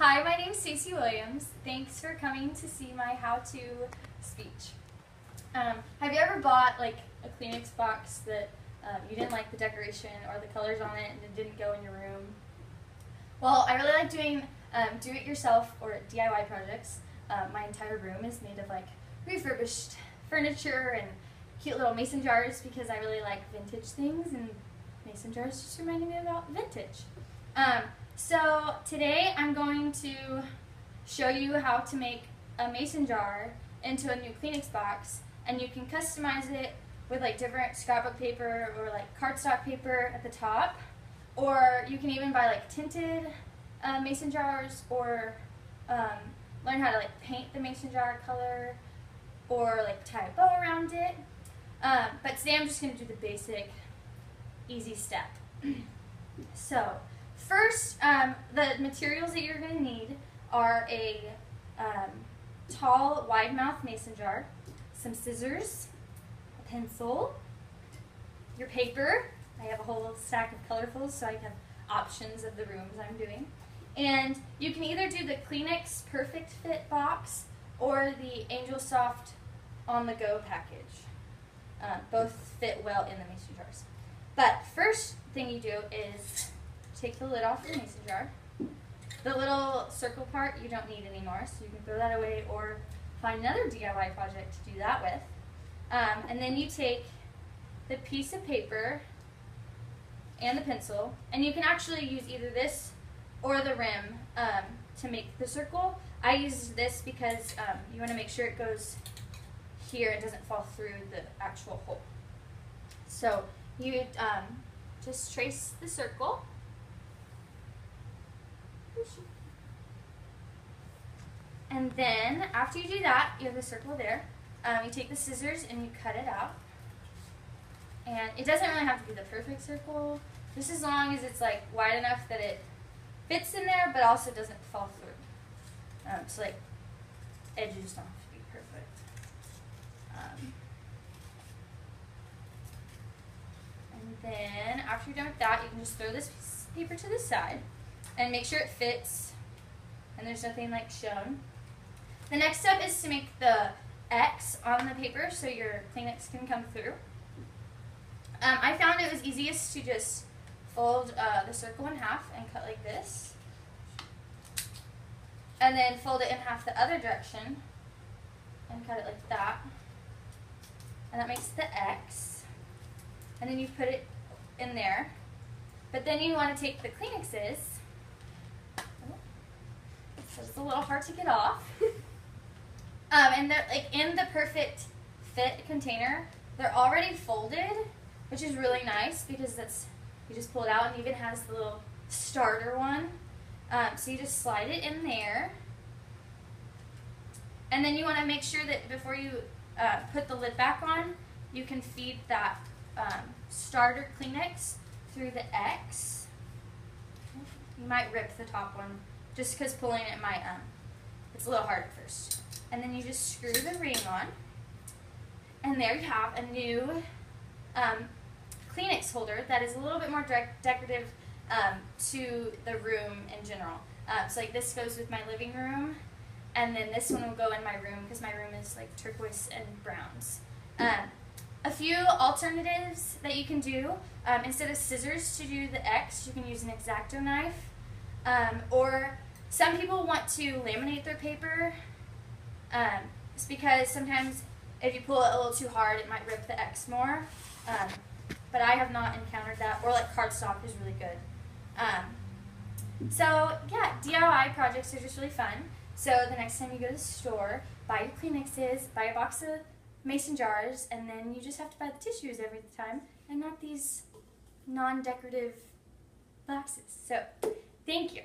Hi, my name's Stacey Williams. Thanks for coming to see my how-to speech. Have you ever bought like a Kleenex box that you didn't like the decoration or the colors on it and it didn't go in your room? Well, I really like doing do-it-yourself or DIY projects. My entire room is made of like refurbished furniture and cute little mason jars because I really like vintage things, and mason jars just reminded me about vintage. So today I'm going to show you how to make a mason jar into a new Kleenex box, and you can customize it with like different scrapbook paper or like cardstock paper at the top, or you can even buy like tinted mason jars, or learn how to like paint the mason jar color, or like tie a bow around it. But today I'm just going to do the basic easy step. So first, the materials that you're going to need are a tall, wide-mouth mason jar, some scissors, a pencil, your paper. I have a whole stack of colorfuls so I have options of the rooms I'm doing. And you can either do the Kleenex Perfect Fit box or the Angel Soft On The Go package. Both fit well in the mason jars. But first thing you do is take the lid off your mason jar. The little circle part you don't need anymore, so you can throw that away or find another DIY project to do that with. And then you take the piece of paper and the pencil, and you can actually use either this or the rim to make the circle. I use this because you want to make sure it goes here and doesn't fall through the actual hole. So you just trace the circle. And then after you do that, you have the circle there. You take the scissors and you cut it out. And it doesn't really have to be the perfect circle, just as long as it's like wide enough that it fits in there, but also doesn't fall through. So like edges don't have to be perfect. And then after you're done with that, you can just throw this piece of paper to the side and make sure it fits and there's nothing like shown. The next step is to make the X on the paper so your Kleenex can come through. I found it was easiest to just fold the circle in half and cut like this, and then fold it in half the other direction and cut it like that, and that makes the X, and then you put it in there. But then you want to take the Kleenexes, so it's a little hard to get off, and they're like in the Perfect Fit container. They're already folded, which is really nice because that's, you just pull it out, and it even has the little starter one. So you just slide it in there, and then you want to make sure that before you put the lid back on, you can feed that starter Kleenex through the X. You might rip the top one just because pulling it might, it's a little hard at first. And then you just screw the ring on, and there you have a new Kleenex holder that is a little bit more decorative to the room in general. So like this goes with my living room, and then this one will go in my room because my room is like turquoise and browns. A few alternatives that you can do, instead of scissors to do the X, you can use an X-Acto knife, or some people want to laminate their paper. It's because sometimes if you pull it a little too hard, it might rip the X more. But I have not encountered that, or like cardstock is really good. So yeah, DIY projects are just really fun. So the next time you go to the store, buy your Kleenexes, buy a box of mason jars, and then you just have to buy the tissues every time, and not these non-decorative boxes. So thank you.